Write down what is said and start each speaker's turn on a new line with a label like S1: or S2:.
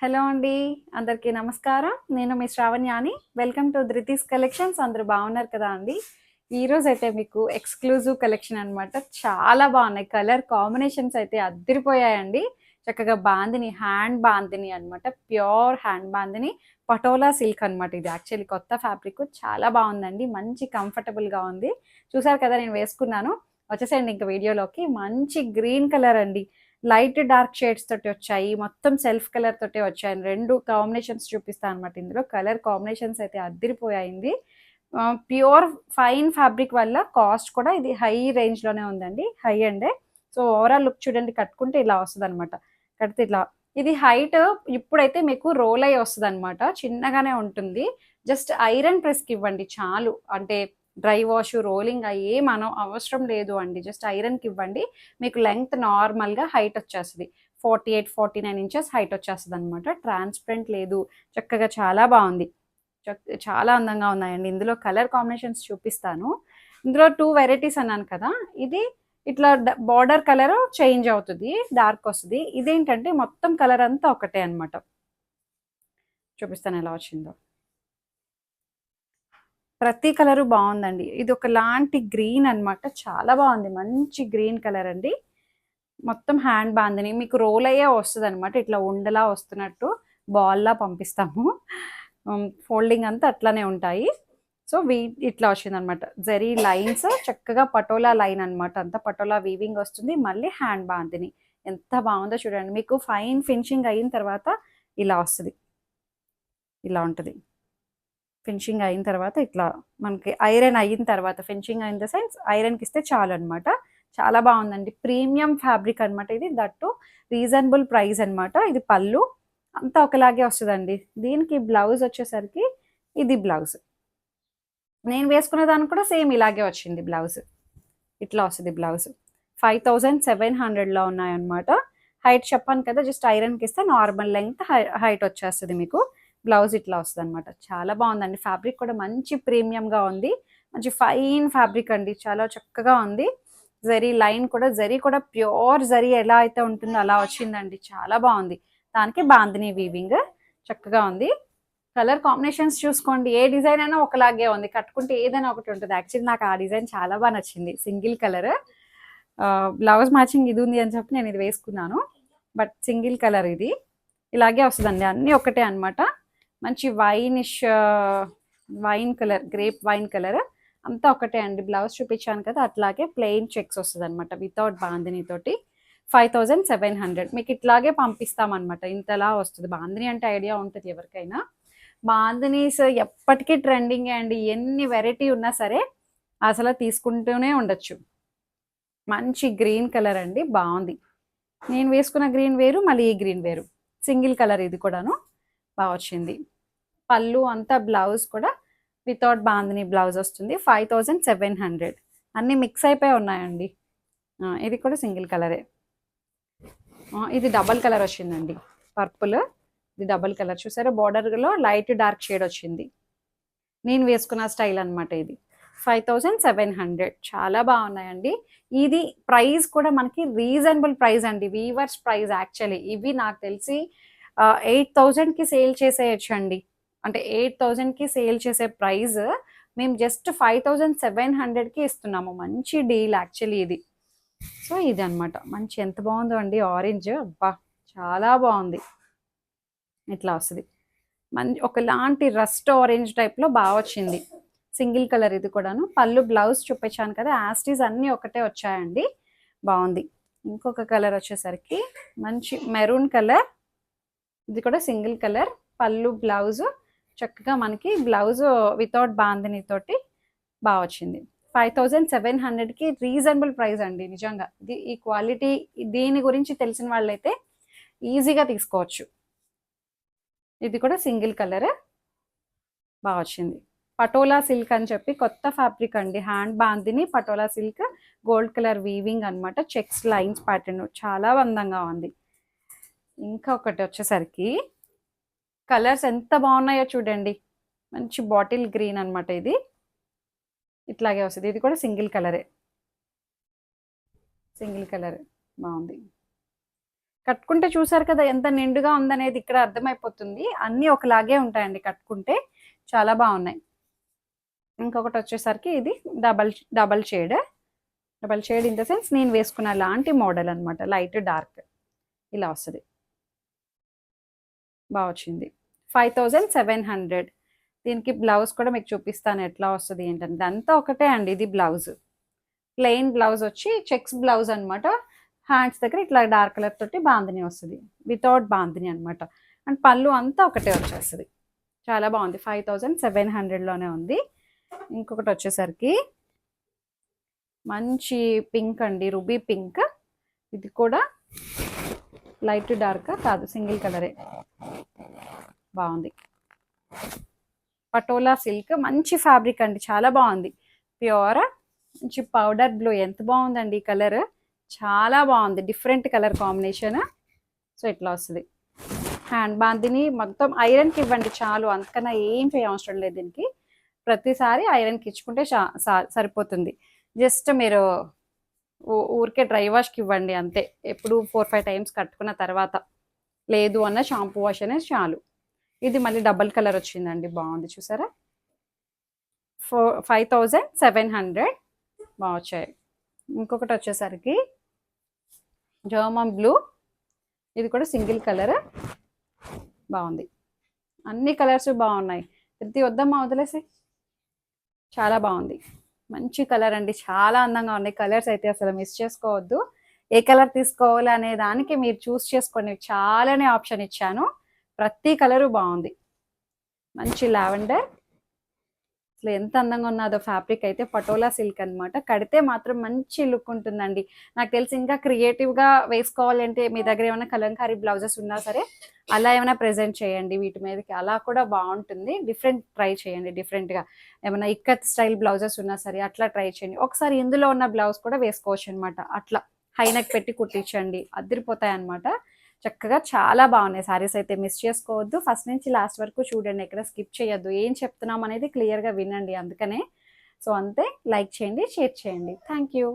S1: Hello అండి. అందరికీ నమస్కారం. నేను మీ శ్రావణ్యాని. Welcome to Dhruthi's collections. అందరూ బాగున్నారు కదా అండి? ఈరోజైతే మీకు ఎక్స్‌క్లూజివ్ కలెక్షన్ అనమాట. చాలా బాగున్నాయి. కలర్ కాంబినేషన్స్ అయితే అద్దిరిపోయాయండి. చక్కగా బాందిని, హ్యాండ్ బాందిని అనమాట. Pure hand bandhani. Patola silk అనమాట. ఇది యాక్చువల్లీ కొత్త ఫ్యాబ్రిక్. చాలా బాగుందండి. మంచి కంఫర్టబుల్‌గా ఉంది. చూసారు కదా నేను వేసుకున్నాను. వచ్చేసేయండి ఇంక వీడియోలోకి. మంచి గ్రీన్ కలర్ అండి. లైట్ డార్క్ షేడ్స్ తోటి వచ్చాయి. మొత్తం సెల్ఫ్ కలర్ తోటే వచ్చాయి. 2 కాంబినేషన్స్ చూపిస్తాను అనమాట ఇందులో. కలర్ కాంబినేషన్స్ అయితే అద్దిరిపోయాయింది. ప్యూర్ ఫైన్ ఫ్యాబ్రిక్ వల్ల కాస్ట్ కూడా ఇది హై రేంజ్‌లోనే ఉందండి. హై ఎండే. సో, ఓవరాల్ లుక్ చూడండి కట్టుకుంటే ఇలా వస్తదనమాట. కడితే ఇట్లా ఇది హైట్ ఇప్పుడైతే మీకు రోల్ అయ్యి వస్తదనమాట. చిన్నగానే ఉంటుంది. జస్ట్ ఐరన్ ప్రెస్‌కి ఇవ్వండి చాలు. అంటే డ్రై వాష్, రోలింగ్ ఏం అవసరం లేదు అండి. జస్ట్ ఐరన్‌కి ఇవ్వండి. మీకు లెంగ్త్ నార్మల్‌గా హైట్ వచ్చేస్తది. 48, 49 ఇంచెస్ హైట్ వచ్చేస్తదనమాట. ట్రాన్స్‌పరెంట్ లేదు. చక్కగా చాలా బావుంది. చాలా అందంగా ఉన్నాయండి. ఇందులో కలర్ కాంబినేషన్స్ చూపిస్తాను. ఇందులో 2 వెరైటీస్ అన్నాను కదా! ఇది ఇట్లా బార్డర్ కలర్ చేంజ్ అవుతది. డార్క్ వస్తది. ఇదేంటంటే మొత్తం కలర్ అంతా ఒకటే అన్నమాట. చూపిస్తాను ఎలా వచ్చిందో. ప్రతి కలరు బావుందండి. ఇది ఒకలాంటి గ్రీన్ అన్నమాట. చాలా బావుంది. మంచి గ్రీన్ కలర్ అండి. మొత్తం హ్యాండ్ బాందిని. మీకు రోల్ అయ్యే వస్తదనమాట. ఇట్లా ఉండలా వస్తున్నట్టు బాల్‌లా పంపిస్తాము. ఫోల్డింగ్ అంతా అట్లానే ఉంటాయి. సో, ఇట్లా వచ్చిందనమాట. జరీ లైన్స్ చక్కగా పటోలా లైన్ అనమాట. అంతా పటోలా వీవింగ్ వస్తుంది. మళ్ళీ హ్యాండ్ బాందిని. ఎంత బావుందో చూడండి. మీకు ఫైన్ ఫినిషింగ్ అయిన తర్వాత ఇలా వస్తది. ఇలా ఉంటది. ఫినిషింగ్ అయిన తర్వాత ఇట్లా మనకి ఐరన్ అయిన తర్వాత ఫినిషింగ్ ఇన్ ద సెన్స్ ఐరన్‌కిస్తే చాలనమాట. చాలా బావుందండి. ప్రీమియం ఫ్యాబ్రిక్ అనమాట ఇది. దట్ టూ రీజనబుల్ ప్రైస్ అనమాట. ఇది పళ్ళు. అంతా ఒకలాగే వస్తదండి. దీనికి బ్లౌజ్ వచ్చేసరికి ఇది బ్లౌజ్. నేను వేసుకున్న దానికి కూడా సేమ్ ఇలాగే వచ్చింది బ్లౌజ్. ఇట్లా వస్తది బ్లౌజ్. 5700లో ఉన్నాయన్నమాట. హైట్ చెప్పాను కదా! జస్ట్ ఐరన్‌కిస్తే నార్మల్ లెంగ్త్ హైట్ వచ్చేస్తది మీకు. బ్లౌజ్ ఇట్లా వస్తదనమాట. చాలా బావుందండి. ఫ్యాబ్రిక్ కూడా మంచి ప్రీమియంగా ఉంది. మంచి ఫైన్ ఫ్యాబ్రిక్ అండి. చాలా చక్కగా ఉంది. జరీ కూడా ప్యూర్ జరీ ఎలా అయితే ఉంటుందో అలా వచ్చిందండి. చాలా బావుంది. దానికి బాందిని వీవింగ్ చక్కగా ఉంది. కలర్ కాంబినేషన్స్ చూసుకోండి. ఏ డిజైన్ అయినా ఒకలాగే ఉంది. కట్టుకుంటే ఏదైనా ఒకటి ఉంటది. యాక్చువల్లీ నాకు ఆ డిజైన్ చాలా బా నచ్చింది. Single colour. బ్లౌజ్ మ్యాచింగ్ ఇది ఉంది అని చెప్పి నేను ఇది వేసుకున్నాను. బట్ సింగిల్ కలర్ ఇది. ఇలాగే వస్తదండి. అన్నీ ఒకటే అన్నమాట. మంచి wine colour, grape wine colour అంతా ఒకటే అండి. బ్లౌజ్ చూపించాను కదా! అట్లాగే ప్లెయిన్ చెక్స్ వస్తదనమాట. వితౌట్ బాందిని తోటి. 5700 మీకు ఇట్లాగే పంపిస్తామన్నమాట. ఇంతలా వస్తది. బాందిని అంటే ఐడియా ఉంటది ఎవరికైనా. బాందినీస్ ఎప్పటికీ ట్రెండింగే అండి. ఎన్ని వెరైటీ ఉన్నా సరే అసలు తీసుకుంటూనే ఉండొచ్చు. మంచి గ్రీన్ కలర్ అండి. బావుంది. నేను వేసుకున్న గ్రీన్ వేరు, మళ్ళీ ఈ గ్రీన్ వేరు. సింగిల్ కలర్ ఇది కూడాను. బా వచ్చింది. పళ్ళు అంతా బ్లౌజ్ కూడా వితౌట్ బాందిని బ్లౌజ్ వస్తుంది. 5700 అన్నీ మిక్స్ అయిపోయి ఉన్నాయండి. ఇది కూడా సింగిల్ కలరే. ఇది డబల్ కలర్ వచ్చిందండి. పర్పుల్. ఇది డబల్ కలర్ చూసారా? బోర్డర్‌లో లైట్ డార్క్ షేడ్ వచ్చింది. నేను వేసుకున్న స్టైల్ అనమాట ఇది. 5700 చాలా బాగున్నాయండి. ఇది ప్రైస్ కూడా మనకి రీజనబుల్ ప్రైస్ అండి. Weavers price actually. ఇవి నాకు తెలిసి 8000కి సేల్ చేసేయొచ్చండి. అంటే 8000కి సేల్ చేసే ప్రైస్ మేము జస్ట్ 5700కి ఇస్తున్నాము. మంచి డీల్ యాక్చువల్లీ ఇది. సో, ఇదనమాట. మంచి ఎంత బాగుందో అండి ఆరెంజ్. అబ్బా! చాలా బాగుంది. ఇట్లా వస్తది. ఒకలాంటి రస్ట్ ఆరెంజ్ టైప్‌లో బా వచ్చింది. సింగిల్ కలర్ ఇది కూడాను. పళ్ళు బ్లౌజ్ చూపించాను కదా! యాస్ టీజ్ అన్నీ ఒకటే వచ్చాయండి. బావుంది. ఇంకొక కలర్ వచ్చేసరికి మంచి మెరూన్ కలర్. ఇది కూడా సింగిల్ కలర్. పళ్ళు బ్లౌజు చక్కగా మనకి బ్లౌజు వితౌట్ బాందిని తోటి బా వచ్చింది. 5700కి రీజనబుల్ ప్రైస్ అండి నిజంగా. ఈ క్వాలిటీ దీని గురించి తెలిసిన వాళ్ళైతే ఈజీగా తీసుకోవచ్చు. ఇది కూడా సింగిల్ కలర్. బా వచ్చింది. పటోలా సిల్క్ అని చెప్పి కొత్త ఫ్యాబ్రిక్ అండి. Hand bandhani patola silk gold colour weaving అనమాట. చెక్స్ లైన్స్ ప్యాటర్న్ చాలా అందంగా ఉంది. ఇంకా ఒకటి వచ్చేసరికి కలర్స్ ఎంత బాగున్నాయో చూడండి. మంచి బాటిల్ గ్రీన్ అనమాట ఇది. ఇట్లాగే వస్తుంది. ఇది కూడా సింగిల్ కలరే. సింగిల్ కలర్ బాగుంది. కట్టుకుంటే చూసారు కదా ఎంత నిండుగా ఉందనేది ఇక్కడ అర్థమైపోతుంది. అన్నీ ఒకలాగే ఉంటాయండి కట్టుకుంటే. చాలా బాగున్నాయి. ఇంకొకటి వచ్చేసరికి ఇది double double shade. Double shade in the sense నేను వేసుకున్న లాంటి మోడల్ అనమాట. లైట్ డార్క్ ఇలా వస్తుంది. బాగా వచ్చింది. 5700. దీనికి బ్లౌజ్ కూడా మీకు చూపిస్తాను ఎట్లా వస్తుంది ఏంటంటే. ఇదంతా ఒకటే అండి. ఇది బ్లౌజ్ ప్లెయిన్ బ్లౌజ్ వచ్చి చెక్స్ బ్లౌజ్ అనమాట. హ్యాండ్స్ దగ్గర ఇట్లా డార్క్ కలర్ తోటి బాందిని వస్తుంది. వితౌట్ బాందిని అనమాట. అండ్ పళ్ళు అంతా ఒకటే వచ్చేస్తుంది. చాలా బాగుంది. 5700లోనే ఉంది. ఇంకొకటి వచ్చేసరికి మంచి పింక్ అండి, రూబీ పింక్. ఇది కూడా లైట్ డార్క్ కాదు, సింగిల్ కలరే. బాగుంది. పటోలా సిల్క్ మంచి ఫ్యాబ్రిక్ అండి, చాలా బాగుంది. ప్యూర్ మంచి పౌడర్ బ్లూ. ఎంత బాగుందండి ఈ కలర్, చాలా బాగుంది. Different colour combination. సో ఇట్లా వస్తుంది. హ్యాండ్ బాందిని మొత్తం ఐరన్కి ఇవ్వండి చాలు, అంతకన్నా ఏం చేయవసరం లేదు. దీనికి ప్రతిసారి ఐరన్కి ఇచ్చుకుంటే సరిపోతుంది. జస్ట్ మీరు ఊరికే డ్రై వాష్కి ఇవ్వండి అంతే. ఎప్పుడు 4-5 టైమ్స్ కట్టుకున్న తర్వాత, లేదు అన్న షాంపూ వాష్ అనేది చాలు. ఇది మళ్ళీ డబల్ కలర్ వచ్చిందండి, బాగుంది చూసారా. 5700 బాగా వచ్చాయి. ఇంకొకటి వచ్చేసరికి జర్మన్ బ్లూ. ఇది కూడా సింగిల్ కలర్, బాగుంది. అన్ని కలర్స్ బాగున్నాయి. ప్రతి వద్దమ్మా వదిలేసి. చాలా బాగుంది. మంచి కలర్ అండి, చాలా అందంగా ఉన్నాయి కలర్స్ అయితే. అసలు మిస్ చేసుకోవద్దు. ఏ కలర్ తీసుకోవాలి అనే దానికి మీరు చూస్ చేసుకోండి. చాలానే ఆప్షన్ ఇచ్చాను. ప్రతి కలరు బాగుంది. మంచి లావెండర్. అసలు ఎంత అందంగా ఉన్నదో ఫ్యాబ్రిక్ అయితే. పటోలా సిల్క్ అనమాట. కడితే మాత్రం మంచి లుక్ ఉంటుందండి. నాకు తెలిసి ఇంకా క్రియేటివ్గా వేసుకోవాలంటే మీ దగ్గర ఏమైనా కలంకారీ బ్లౌజెస్ ఉన్నా సరే అలా ఏమైనా ప్రెజెంట్ చేయండి వీటి మీదకి, అలా కూడా బాగుంటుంది. డిఫరెంట్ ట్రై చేయండి, డిఫరెంట్గా ఏమైనా ఇక్కత్ స్టైల్ బ్లౌజెస్ ఉన్నా సరే అట్లా ట్రై చేయండి. ఒకసారి ఇందులో ఉన్న బ్లౌజ్ కూడా వేసుకోవచ్చు అనమాట. అట్లా హైనెక్ పెట్టి కుట్టించండి, అదిరిపోతాయి అనమాట. చక్కగా చాలా బాగున్నాయి శారీస్ అయితే. మిస్ చేసుకోవద్దు. ఫస్ట్ నుంచి లాస్ట్ వరకు చూడండి, ఎక్కడ స్కిప్ చేయొద్దు. ఏం చెప్తున్నాం అనేది క్లియర్గా వినండి. అందుకనే సో అంతే. లైక్ చేయండి, షేర్ చేయండి. Thank you.